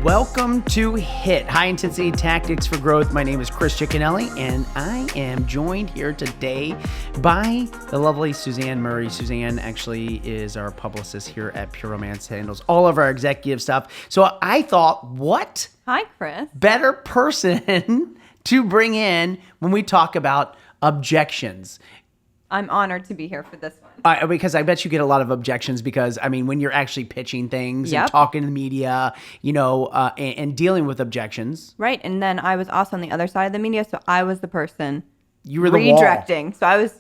Welcome to HIT, High Intensity Tactics for Growth. My name is Chris Ciccanelli, and I am joined here today by the lovely Suzanne Murray. Suzanne actually is our publicist here at Pure Romance, handles all of our executive stuff. So I thought, what Hi, Chris. better person to bring in when we talk about objections? I'm honored to be here for this one. Because I bet you get a lot of objections because, I mean, when you're actually pitching things and talking to the media, and dealing with objections. Right. And then I was also on the other side of the media, so I was the person You were the redirecting. wall. So I was,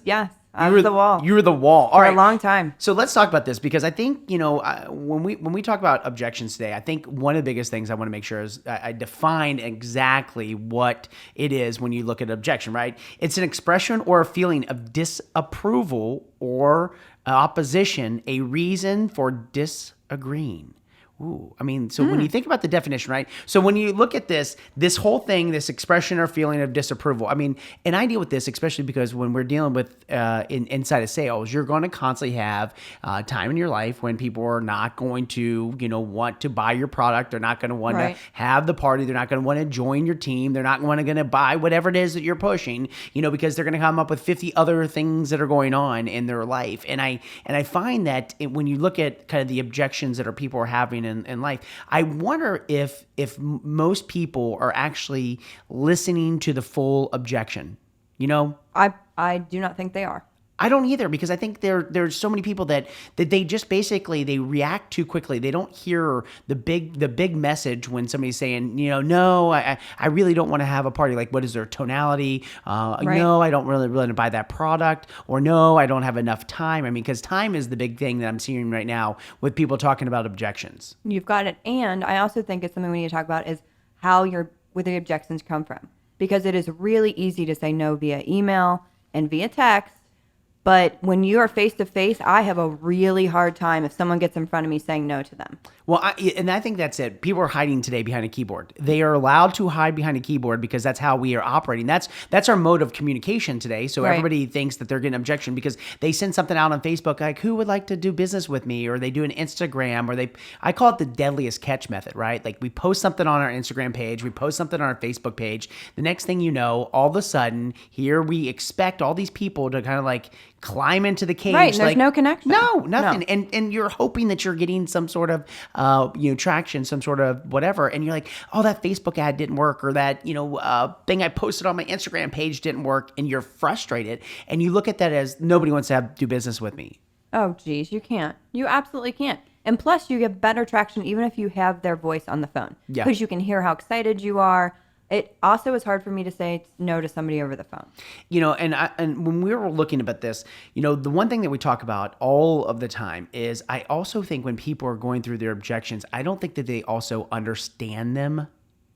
I was the wall. You were the wall. For a long time. So let's talk about this because I think, when we talk about objections today, I think one of the biggest things I want to make sure is I define exactly what it is when you look at objection, right? It's an expression or a feeling of disapproval or opposition, a reason for disagreeing. Ooh, I mean, so when you think about the definition, right? So when you look at this whole thing, this expression or feeling of disapproval, I mean, and I deal with this especially because when we're dealing with inside of sales, you're going to constantly have time in your life when people are not going to, want to buy your product. They're not going to want to have the party. They're not going to want to join your team. They're not going to buy whatever it is that you're pushing, because they're going to come up with 50 other things that are going on in their life. And I find that when you look at kind of the objections that people are having in life, I wonder if most people are actually listening to the full objection. I do not think they are. I don't either, because I think there's so many people that they just basically they react too quickly. They don't hear the big message when somebody's saying, no, I really don't want to have a party. Like, what is their tonality? No, I don't really want to buy that product, or no, I don't have enough time. I mean, because time is the big thing that I'm seeing right now with people talking about objections. You've got it. And I also think it's something we need to talk about is where the objections come from, because it is really easy to say no via email and via text. But when you are face-to-face, I have a really hard time if someone gets in front of me saying no to them. Well, I think that's it. People are hiding today behind a keyboard. They are allowed to hide behind a keyboard because that's how we are operating. That's our mode of communication today. So everybody thinks that they're getting an objection because they send something out on Facebook like, who would like to do business with me? Or they do an Instagram, or I call it the deadliest catch method, right? Like, we post something on our Instagram page, we post something on our Facebook page. The next thing you know, all of a sudden, here we expect all these people to kind of like climb into the cage. Right, and there's no connection. No, nothing. No. And you're hoping that you're getting some sort of traction, some sort of whatever, and you're like, oh, that Facebook ad didn't work, or that thing I posted on my Instagram page didn't work, and you're frustrated, and you look at that as nobody wants to do business with me. Oh, geez, you can't. You absolutely can't. And plus, you get better traction even if you have their voice on the phone, because you can hear how excited you are. It also is hard for me to say no to somebody over the phone. And when we were looking about this, the one thing that we talk about all of the time is I also think when people are going through their objections, I don't think that they also understand them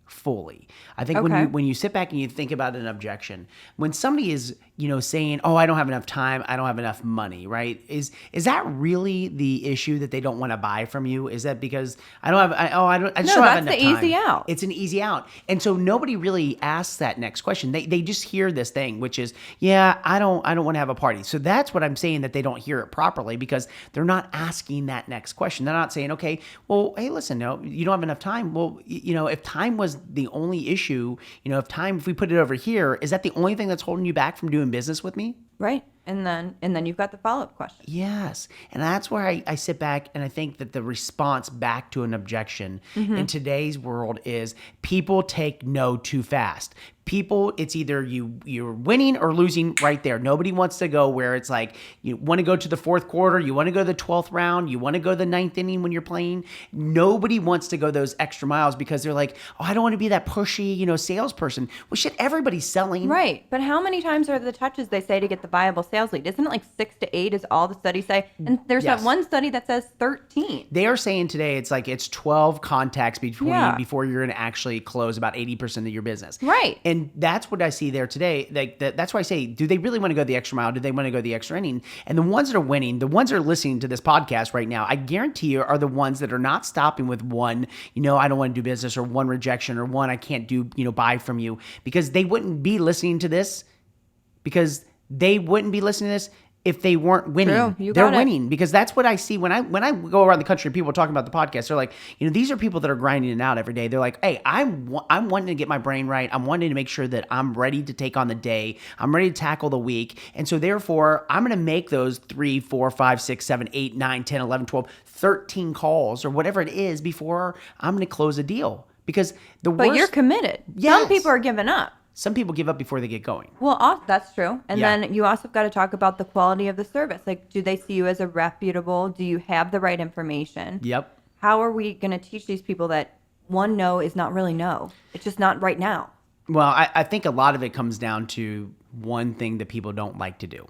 fully. I think when you sit back and you think about an objection, when somebody is saying, oh, I don't have enough time, I don't have enough money, right? Is that really the issue that they don't want to buy from you? Is that because I just don't have enough time? No, that's the easy out. It's an easy out. And so nobody really asks that next question. They just hear this thing, which is, I don't want to have a party. So that's what I'm saying, that they don't hear it properly because they're not asking that next question. They're not saying, okay, well, hey, listen, no, you don't have enough time. Well, if time was the only issue, if we put it over here, is that the only thing that's holding you back from doing business with me? Right. And then you've got the follow-up question. Yes. And that's where I sit back and I think that the response back to an objection in today's world is people take no too fast. People, it's either you're winning or losing right there. Nobody wants to go where it's like you want to go to the fourth quarter, you want to go to the 12th round, you want to go to the ninth inning when you're playing. Nobody wants to go those extra miles because they're like, oh, I don't want to be that pushy, salesperson. Well, shit, everybody's selling. Right. But how many times are the touches they say to get the viable sales lead? Isn't it like 6 to 8 is all the studies say? And there's that one study that says 13. They are saying today it's 12 contacts before you're going to actually close about 80% of your business. Right. And that's what I see there today. That's why I say, do they really want to go the extra mile? Do they want to go the extra inning? And the ones that are winning, the ones that are listening to this podcast right now, I guarantee you are the ones that are not stopping with one, I don't want to do business, or one rejection, or one I can't do, buy from you, because they wouldn't be listening to this if they weren't winning. True. You They're got it. winning because that's what I see when I go around the country. People talking about the podcast. They're like, these are people that are grinding it out every day. They're like, hey, I'm wanting to get my brain right. I'm wanting to make sure that I'm ready to take on the day. I'm ready to tackle the week. And so therefore, I'm going to make those 3, 4, 5, 6, 7, 8, 9, 10, 11, 12, 13 calls or whatever it is before I'm going to close a deal. Because But you're committed. Yes. Some people are giving up. Some people give up before they get going. Well, that's true. And Yeah. then you also got to talk about the quality of the service. Like, do they see you as a reputable? Do you have the right information? Yep. How are we going to teach these people that one no is not really no? It's just not right now. Well, I think a lot of it comes down to one thing that people don't like to do.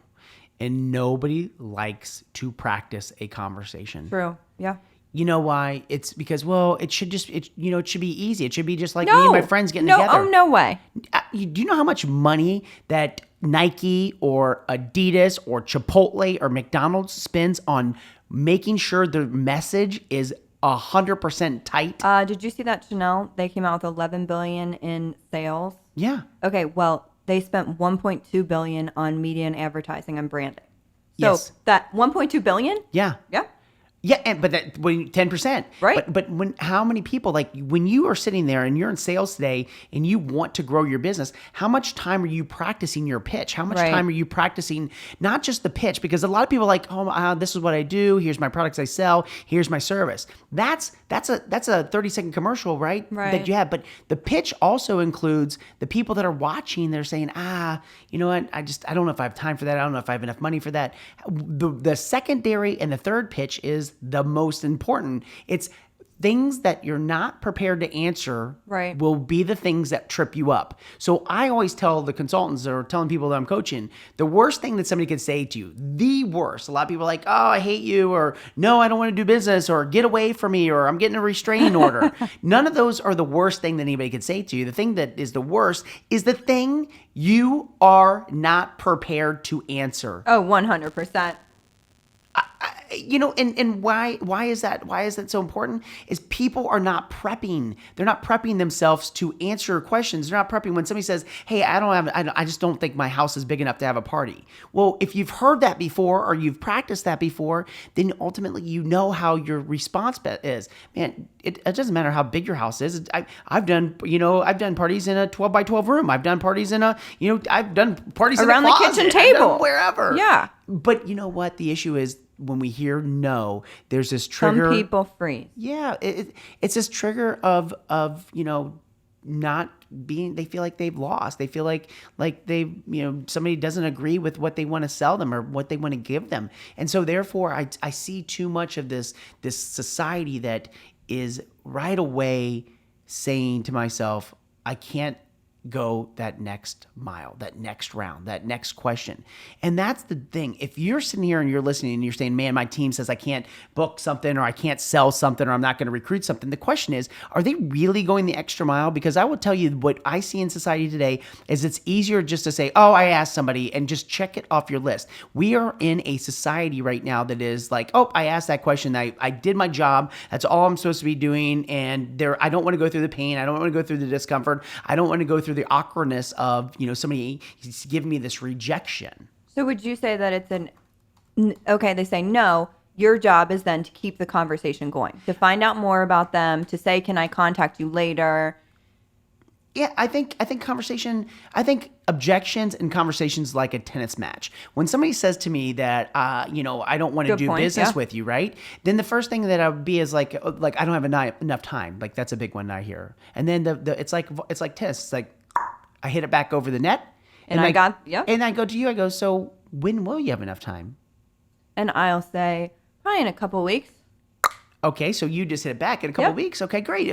And nobody likes to practice a conversation. True. Yeah. You know why? It's because, well, it should be easy. It should be just like me and my friends getting together. Oh, no way. Do you know how much money that Nike or Adidas or Chipotle or McDonald's spends on making sure their message is 100% tight? Did you see that Chanel? They came out with $11 billion in sales. Yeah. Okay, well, they spent $1.2 billion on media and advertising and branding. So Yes. that $1.2 billion? Yeah. Yeah. Yeah, but that 10%, Right. But when how many people, like when you are sitting there and you're in sales today and you want to grow your business, how much time are you practicing your pitch? How much Right. time are you practicing not just the pitch? Because a lot of people are like, this is what I do. Here's my products I sell. Here's my service. That's a 30-second commercial, right? Right. That you have. But the pitch also includes the people that are watching. They're saying, you know what? I don't know if I have time for that. I don't know if I have enough money for that. The secondary and the third pitch is the most important. It's things that you're not prepared to answer Right. will be the things that trip you up. So I always tell the consultants or telling people that I'm coaching, the worst thing that somebody could say to you, the worst. A lot of people are like, oh, I hate you, or no, I don't want to do business, or get away from me, or I'm getting a restraining order. None of those are the worst thing that anybody could say to you. The thing that is the worst is the thing you are not prepared to answer. Oh, 100%. And why is that? Why is that so important? Is people are not prepping. They're not prepping themselves to answer questions. They're not prepping when somebody says, "Hey, I just don't think my house is big enough to have a party." Well, if you've heard that before or you've practiced that before, then ultimately you know how your response is. Man, it doesn't matter how big your house is. I've done parties in a 12 by 12 room. I've done parties in I've done parties Around in a the closet. kitchen table. I've done wherever. Yeah. But you know what? The issue is when we hear no, there's this trigger. Some people freeze. Yeah, it's this trigger of not being. They feel like they've lost. They feel like they somebody doesn't agree with what they want to sell them or what they want to give them, and so therefore I see too much of this society that is right away saying to myself, I can't go that next mile, that next round, that next question. And that's the thing. If you're sitting here and you're listening and you're saying, man, my team says I can't book something or I can't sell something or I'm not going to recruit something. The question is, are they really going the extra mile? Because I will tell you what I see in society today is it's easier just to say, oh, I asked somebody and just check it off your list. We are in a society right now that is like, oh, I asked that question. I did my job. That's all I'm supposed to be doing. And I don't want to go through the pain. I don't want to go through the discomfort. I don't want to go through the awkwardness of, somebody giving me this rejection. So would you say that it's okay, they say no, your job is then to keep the conversation going, to find out more about them, to say, can I contact you later? Yeah, I think objections and conversations like a tennis match. When somebody says to me that, I don't want to do business with you, right? Then the first thing that I would be is like I don't have enough time. Like that's a big one I hear. And then it's like tennis. It's like I hit it back over the net, and I go to you. I go, so when will you have enough time? And I'll say, probably in a couple of weeks. Okay, so you just hit it back in a couple of weeks. Okay, great.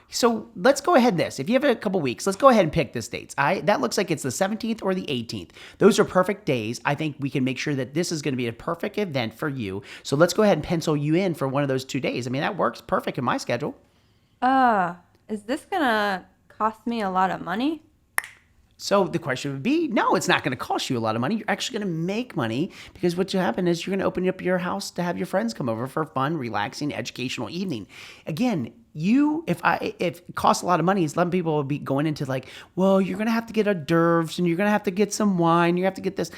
So let's go ahead this. If you have a couple weeks, let's go ahead and pick this dates. That looks like it's the 17th or the 18th. Those are perfect days. I think we can make sure that this is going to be a perfect event for you. So let's go ahead and pencil you in for one of those 2 days. I mean, that works perfect in my schedule. Is this going to cost me a lot of money? So the question would be, no, it's not going to cost you a lot of money. You're actually going to make money because what will happen is you're going to open up your house to have your friends come over for a fun, relaxing, educational evening. Again, if it costs a lot of money, some people will be going into like, well, you're going to have to get hors d'oeuvres and you're going to have to get some wine. You have to get this.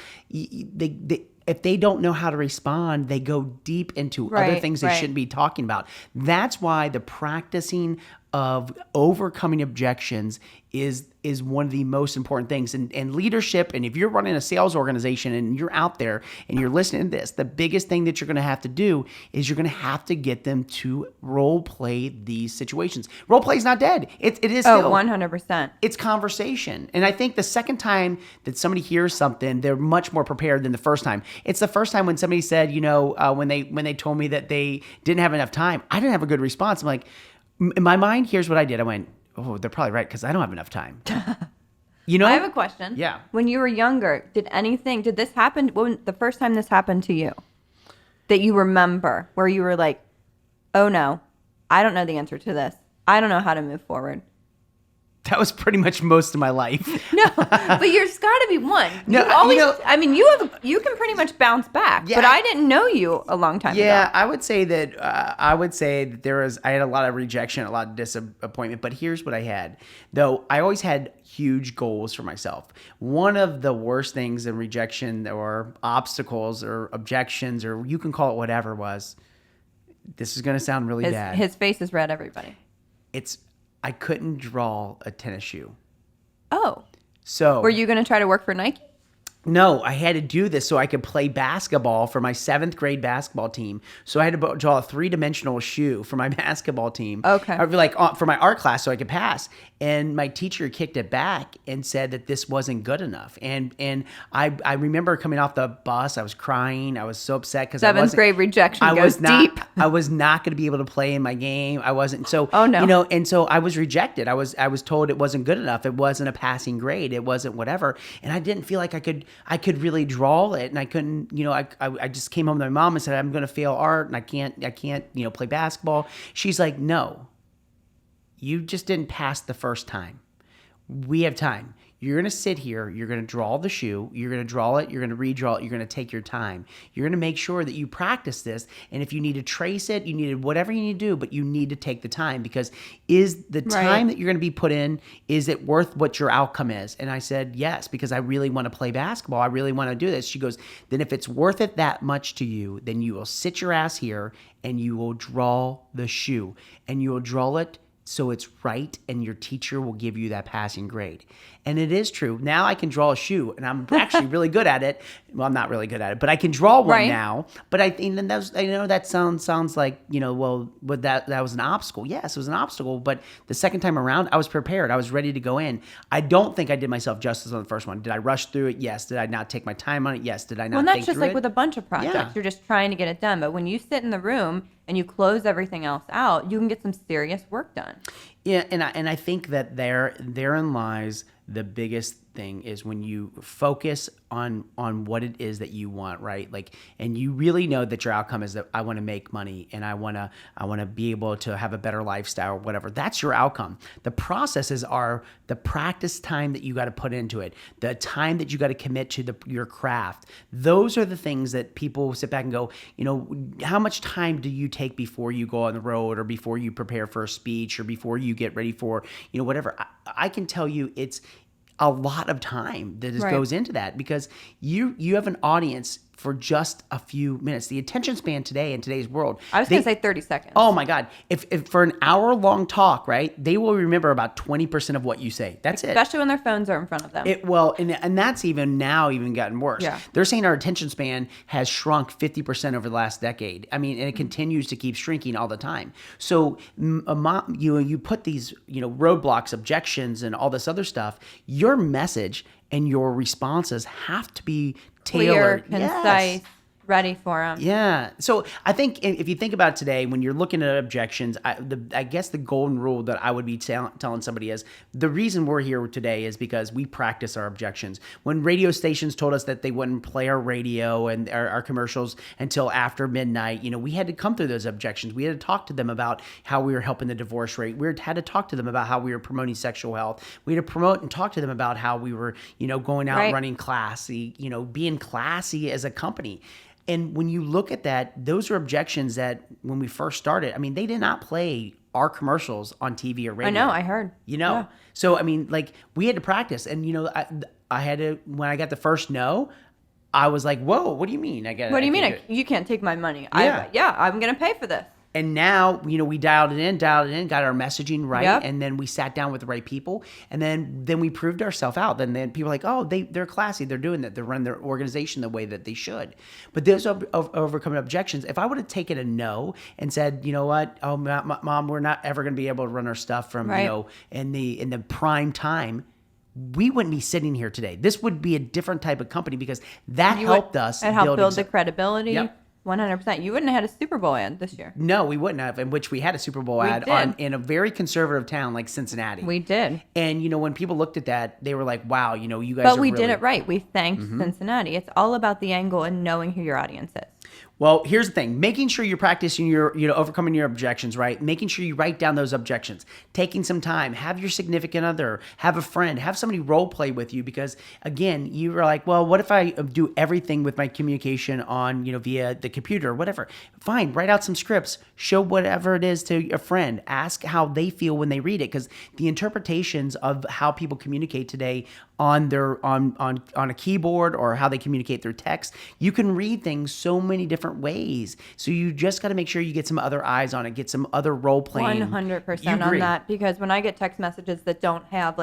if they don't know how to respond, they go deep into other Right, things they right. shouldn't be talking about. That's why the practicing of overcoming objections is one of the most important things. And leadership, and if you're running a sales organization and you're out there and you're listening to this, the biggest thing that you're going to have to do is you're going to have to get them to role play these situations. Role play is not dead. It is Oh, still 100%. it's conversation. And I think the second time that somebody hears something, they're much more prepared than the first time. It's the first time when somebody said, when they told me that they didn't have enough time, I didn't have a good response. I'm like, in my mind, here's what I did. I went, oh, they're probably right because I don't have enough time. I have a question. Yeah. When you were younger, did this happen, when the first time this happened to you, that you remember, where you were like, oh no, I don't know the answer to this. I don't know how to move forward. That was pretty much most of my life. No, but there's got to be one. No, you always, you can pretty much bounce back. Yeah, but I didn't know you a long time ago. Yeah, I would say that I had a lot of rejection, a lot of disappointment. But here's what I had, though. I always had huge goals for myself. One of the worst things in rejection or obstacles or objections, or you can call it whatever, was, this is going to sound really bad. His face is red, everybody. I couldn't draw a tennis shoe. Oh. So Were you going to try to work for Nike? No, I had to do this so I could play basketball for my 7th grade basketball team. So I had to draw a 3-dimensional shoe for my basketball team. Okay. For my art class so I could pass. And my teacher kicked it back and said that this wasn't good enough. And I remember coming off the bus, I was crying. I was so upset because 7th grade rejection goes deep. I was not going to be able to play in my game. I wasn't. So, oh, no. And so I was rejected. I was told it wasn't good enough. It wasn't a passing grade. It wasn't whatever. And I didn't feel like I could really draw it, and I couldn't, I just came home to my mom and said, I'm going to fail art and I can't, play basketball. She's like, no, you just didn't pass the first time. We have time. You're going to sit here. You're going to draw the shoe. You're going to draw it. You're going to redraw it. You're going to take your time. You're going to make sure that you practice this. And if you need to trace it, you need to, whatever you need to do, but you need to take the time, because is the time that you're going to be put in, is it worth what your outcome is? And I said, yes, because I really want to play basketball. I really want to do this. She goes, then if it's worth it that much to you, then you will sit your ass here and you will draw the shoe, and you will draw it so it's right, and your teacher will give you that passing grade. And it is true. Now I can draw a shoe, and I'm actually really good at it. Well, I'm not really good at it, but I can draw one now. But I think that sounds like, but that was an obstacle. Yes, it was an obstacle. But the second time around, I was prepared. I was ready to go in. I don't think I did myself justice on the first one. Did I rush through it? Yes. Did I not take my time on it? Yes. Did I not? Well, think that's just through like it? with a bunch of projects. Yeah. You're just trying to get it done. But when you sit in the room and you close everything else out, you can get some serious work done. Yeah, and I think that therein lies the biggest thing, is when you focus on what it is that you want, right? Like, and you really know that your outcome is that I want to make money and I want to be able to have a better lifestyle or whatever. That's your outcome. The processes are the practice time that you got to put into it, the time that you got to commit to your craft. Those are the things that people sit back and go, how much time do you take before you go on the road, or before you prepare for a speech, or before you get ready for, whatever. I can tell you it's a lot of time that goes into that, because you have an audience for just a few minutes. The attention span today in today's world. I was going to say 30 seconds. Oh my God. If for an hour-long talk, right, they will remember about 20% of what you say. That's it. Especially when their phones are in front of them. And that's even gotten worse. Yeah. They're saying our attention span has shrunk 50% over the last decade. I mean, and it continues to keep shrinking all the time. So you put these, roadblocks, objections, and all this other stuff. Your message and your responses have to be tailored, clear, concise, ready for them. Yeah. So I think if you think about it today, when you're looking at objections, I guess the golden rule that I would be telling somebody is, the reason we're here today is because we practice our objections. When radio stations told us that they wouldn't play our radio and our commercials until after midnight, we had to come through those objections. We had to talk to them about how we were helping the divorce rate. We had to talk to them about how we were promoting sexual health. We had to promote and talk to them about how we were, going out and running classy, being classy as a company. And when you look at that, those are objections that when we first started, they did not play our commercials on TV or radio. I know, I heard. Yeah. So, we had to practice. And, I had to, when I got the first no, I was like, whoa, what do you mean? What do you mean? You can't take my money. Yeah. I'm going to pay for this. And now, we dialed it in, got our messaging right, Yep. and then we sat down with the right people, and then we proved ourselves out. Then people are like, oh, they're classy, they're doing that, they're running their organization the way that they should. But those overcoming objections, if I would have taken a no and said, you know what, oh, mom, we're not ever going to be able to run our stuff from Right. in the prime time, we wouldn't be sitting here today. This would be a different type of company because that helped us. It helped build the credibility. Yep. 100%. You wouldn't have had a Super Bowl ad this year. No, we wouldn't have. In which we had a Super Bowl ad in a very conservative town like Cincinnati. We did. And when people looked at that, they were like, "Wow, you guys." But are we really... did it right. We thanked Cincinnati. It's all about the angle and knowing who your audience is. Well, here's the thing. Making sure you're practicing your, overcoming your objections, right? Making sure you write down those objections. Taking some time. Have your significant other, have a friend, have somebody role play with you because, again, you were like, well, what if I do everything with my communication on, via the computer or whatever? Fine. Write out some scripts. Show whatever it is to a friend. Ask how they feel when they read it because the interpretations of how people communicate today on their on a keyboard or how they communicate through text, you can read things so many different ways. So you just got to make sure you get some other eyes on it, get some other role playing. 100% on that because when I get text messages that don't have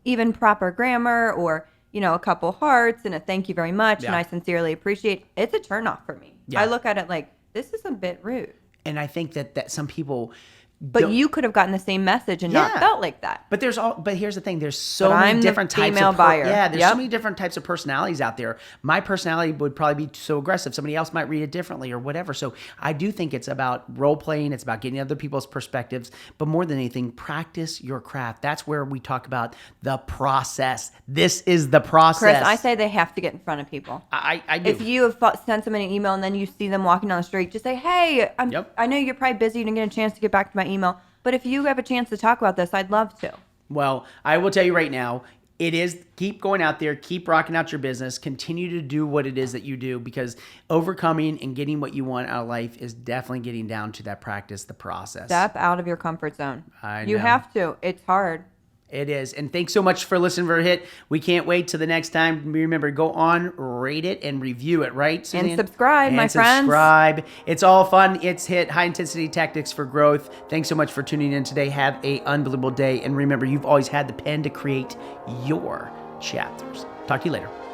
even proper grammar or a couple hearts and a thank you very much and I sincerely appreciate, it's a turnoff for me. Yeah. I look at it like this is a bit rude. And I think that some people. But you could have gotten the same message and not felt like that. But here's the thing. There's so many different types female of buyer. There's so many different types of personalities out there. My personality would probably be so aggressive. Somebody else might read it differently or whatever. So I do think it's about role playing. It's about getting other people's perspectives. But more than anything, practice your craft. That's where we talk about the process. This is the process. Chris, I say they have to get in front of people. I do. If you have sent somebody an email and then you see them walking down the street, just say, hey, I know you're probably busy. You didn't get a chance to get back to my email. But if you have a chance to talk about this, I'd love to. Well, I will tell you right now, it is keep going out there, keep rocking out your business, continue to do what it is that you do because overcoming and getting what you want out of life is definitely getting down to that practice, the process. Step out of your comfort zone. I know. You have to. It's hard. It is. And thanks so much for listening for a hit. We can't wait till the next time. Remember, go on, rate it, and review it, right, Suzanne? And subscribe, my friends. Subscribe. It's all fun. It's hit. High intensity tactics for growth. Thanks so much for tuning in today. Have an unbelievable day. And remember, you've always had the pen to create your chapters. Talk to you later.